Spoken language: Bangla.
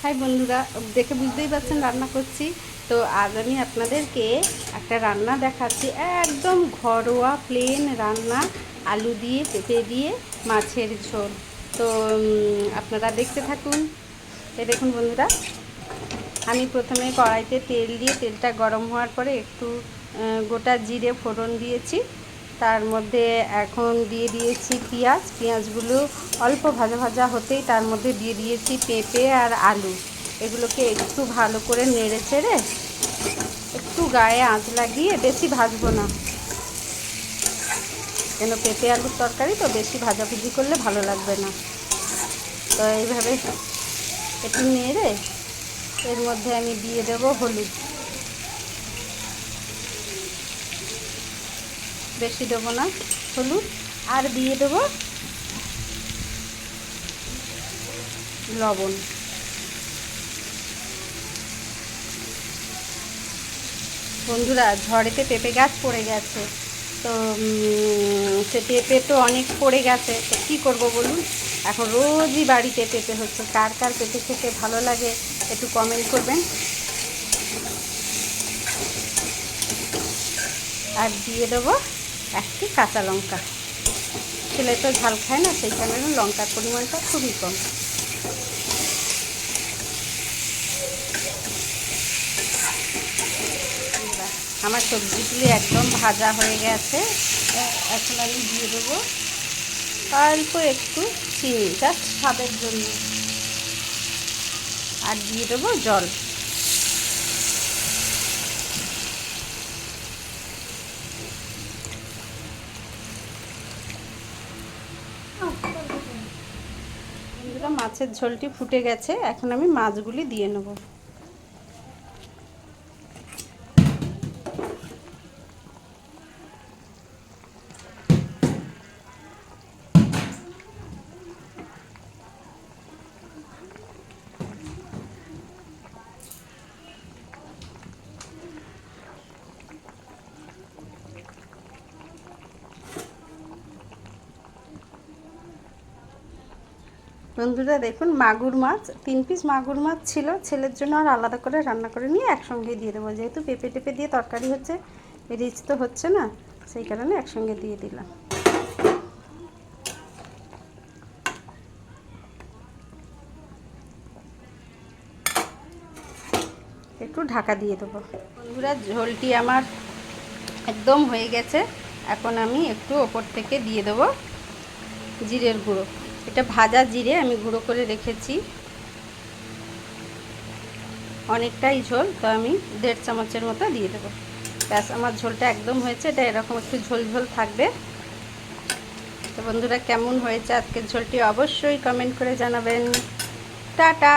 হাই বন্ধুরা, দেখে বুঝতেই পারছেন রান্না করছি। তো আজ আমি আপনাদেরকে একটা রান্না দেখাচ্ছি, একদম ঘরোয়া প্লেন রান্না, আলু দিয়ে পেঁপে দিয়ে মাছের ঝোল। তো আপনারা দেখতে থাকুন। দেখুন বন্ধুরা, আমি প্রথমে কড়াইতে তেল দিয়ে তেলটা গরম হওয়ার পরে একটু গোটা জিরে ফোড়ন দিয়েছি। তার মধ্যে এখন দিয়ে দিয়েছি পেঁয়াজগুলো অল্প ভাজা ভাজা হতেই তার মধ্যে দিয়ে দিয়েছি পেঁপে আর আলু। এগুলোকে একটু ভালো করে নেড়ে চেড়ে একটু গায়ে আঁচ লাগিয়ে, বেশি ভাজবো না, কেন পেঁপে আলুর তরকারি তো বেশি ভাজাভুজি করলে ভালো লাগবে না। তো এইভাবে একটু নেড়ে এর মধ্যে আমি দিয়ে দেবো হলুদ, বেশি দেবো না হলুদ, আর দিয়ে দেবো লবণ। বন্ধুরা, ঝড়েতে পেঁপে গাছ পড়ে গেছে, তো সে পেঁপে তো অনেক পড়ে গেছে, তো কী করবো বলুন। এখন রোজই বাড়িতে পেঁপে হচ্ছে। কার কার পেঁপে খেতে ভালো লাগে একটু কমেন্ট করবেন। আর দিয়ে দেবো একটি কাঁচা লঙ্কা। ছেলে তো ঝাল খায় না, সেই কারণে লঙ্কার পরিমাণটা খুবই কম। আমার সবজিগুলি একদম ভাজা হয়ে গেছে। এখন আমি দিয়ে দেবো অল্প একটু চিনি, জাস্ট স্বাদের জন্য, আর দিয়ে দেবো জল। বন্ধুরা, মাছের ঝোলটি ফুটে গেছে, এখন আমি মাছগুলি দিয়ে নেব। বন্ধুরা দেখুন, মাগুর মাছ 3 পিস মাগুর মাছ ছিল, ছেলের জন্য আর আলাদা করে রান্না করে নিয়ে একসঙ্গে দিয়ে দেবো। যেহেতু পেঁপে টেপে দিয়ে তরকারি হচ্ছে, রিচ তো হচ্ছে না, সেই কারণে একসঙ্গে দিয়ে দিলাম। একটু ঢাকা দিয়ে দেবো। বন্ধুরা, ঝোলটি আমার একদম হয়ে গেছে। এখন আমি একটু ওপর থেকে দিয়ে দেবো জিরের গুঁড়ো। এটা ভাজা জিরে আমি গুঁড়ো করে রেখেছি, অনেকটাই ঝোল, তো আমি 1.5 চামচের মতো দিয়ে দেবো। ব্যাস, আমার ঝোলটা একদম হয়েছে। এটা এরকম একটু ঝোল ঝোল থাকবে। তো বন্ধুরা, কেমন হয়েছে আজকের ঝোলটি অবশ্যই কমেন্ট করে জানাবেন। টাটা।